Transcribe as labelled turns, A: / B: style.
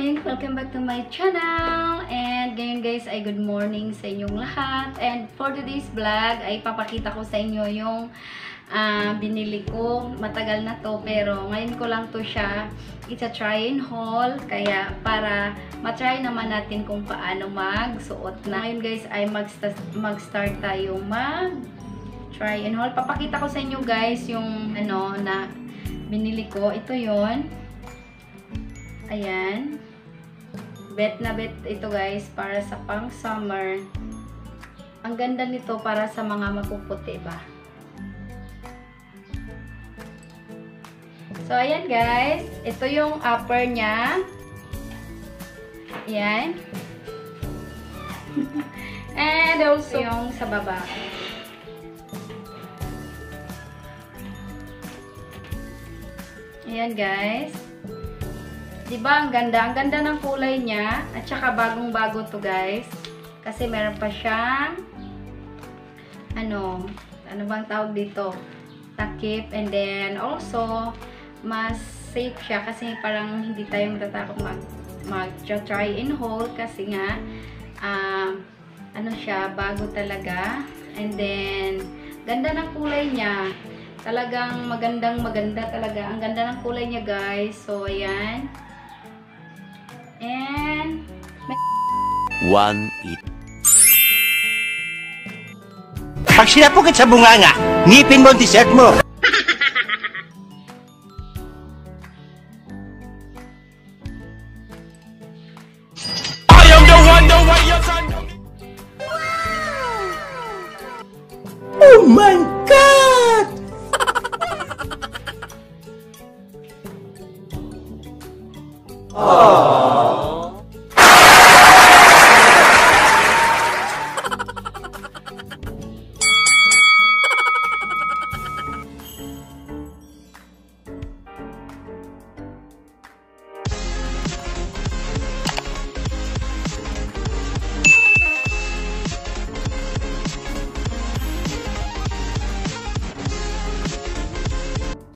A: morning! Welcome back to my channel! And ngayon guys ay good morning sa inyong lahat. And for today's vlog ay papakita ko sa inyo yung binili ko. Matagal na to pero ngayon ko lang to siya try and haul. Kaya para matry naman natin kung paano magsuot na. Ngayon guys ay mag-start tayo try and haul. Papakita ko sa inyo guys yung na binili ko. Ito yon. Ayan. Bet na bet ito guys para sa pang summer. Ang ganda nito para sa mga mapuputi ba. So ayan guys, ito yung upper niya. Ayan. And also yung sa baba. Ayan guys. Diba ang ganda? Ang ganda ng kulay niya. At saka bagong-bago to guys. Kasi meron pa siyang ano bang tawag dito? Takip. And then also mas safe siya kasi parang hindi tayo matatakot mag-try and hold kasi nga siya, bago talaga. And then ganda ng kulay niya. Talagang maganda talaga. Ang ganda ng kulay niya guys. So ayan. And
B: pag sinapukit sa bunganga, ngipin mo ang t-shirt mo. I am the one, the way your son. Oh my God! Oh.